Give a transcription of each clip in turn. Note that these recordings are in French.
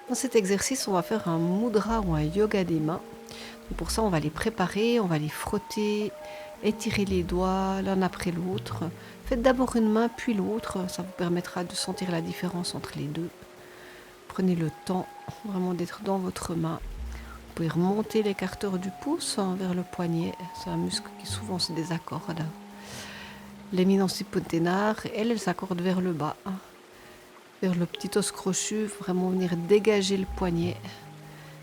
Dans cet exercice, on va faire un mudra ou un yoga des mains. Donc pour ça, on va les préparer, on va les frotter, étirer les doigts l'un après l'autre. Faites d'abord une main puis l'autre, ça vous permettra de sentir la différence entre les deux. Prenez le temps vraiment d'être dans votre main. Vous pouvez remonter l'écarteur du pouce vers le poignet, c'est un muscle qui souvent se désaccorde. L'éminence hypothénaire, elle s'accorde vers le bas, vers le petit os crochu, vraiment venir dégager le poignet.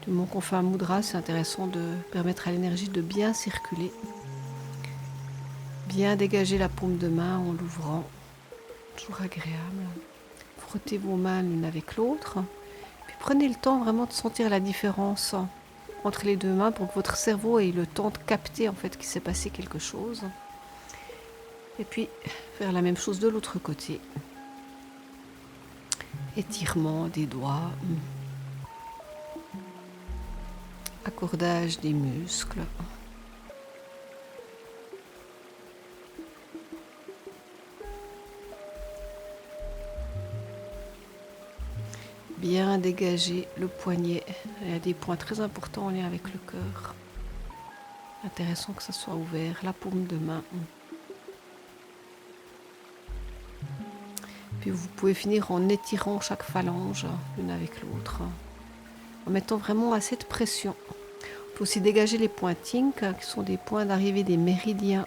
Du moment qu'on fait un mudra, c'est intéressant de permettre à l'énergie de bien circuler. Bien dégager la paume de main en l'ouvrant. Toujours agréable. Frottez vos mains l'une avec l'autre. Puis prenez le temps vraiment de sentir la différence entre les deux mains pour que votre cerveau ait le temps de capter en fait qu'il s'est passé quelque chose. Et puis faire la même chose de l'autre côté. Étirement des doigts. Accordage des muscles. Bien dégager le poignet. Il y a des points très importants en lien avec le cœur. Intéressant que ça soit ouvert, la paume de main. Puis vous pouvez finir en étirant chaque phalange l'une avec l'autre, en mettant vraiment assez de pression. On peut aussi dégager les points Tink, qui sont des points d'arrivée des méridiens.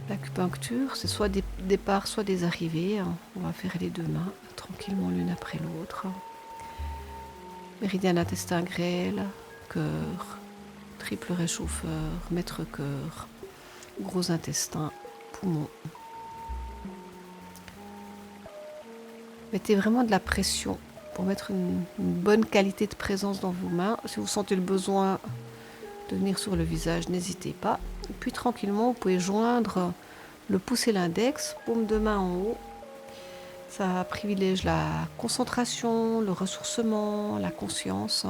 L'acupuncture, c'est soit des départs, soit des arrivées. On va faire les deux mains, tranquillement l'une après l'autre. Méridien d'intestin grêle, cœur, triple réchauffeur, maître cœur, gros intestin, poumon. Mettez vraiment de la pression pour mettre une bonne qualité de présence dans vos mains. Si vous sentez le besoin de venir sur le visage, n'hésitez pas. Et puis tranquillement, vous pouvez joindre le pouce et l'index, paume de main en haut. Ça privilège la concentration, le ressourcement, la conscience.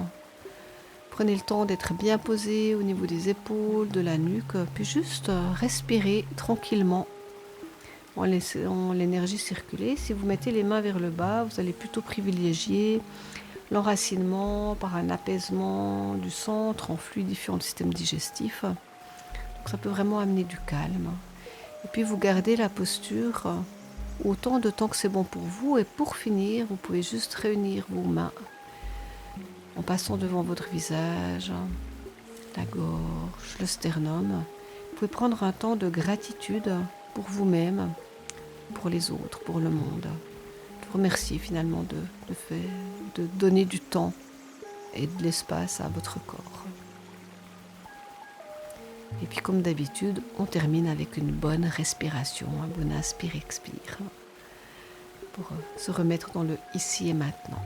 Prenez le temps d'être bien posé au niveau des épaules, de la nuque, puis juste respirer tranquillement en laissant l'énergie circuler. Si vous mettez les mains vers le bas, vous allez plutôt privilégier l'enracinement par un apaisement du centre en fluidifiant le système digestif. Donc ça peut vraiment amener du calme. Et puis vous gardez la posture autant de temps que c'est bon pour vous. Et pour finir, vous pouvez juste réunir vos mains en passant devant votre visage, la gorge, le sternum. Vous pouvez prendre un temps de gratitude pour vous-même, pour les autres, pour le monde. De remercier finalement de donner du temps et de l'espace à votre corps. Et puis comme d'habitude, on termine avec une bonne respiration, un bon inspire-expire, pour se remettre dans le ici et maintenant.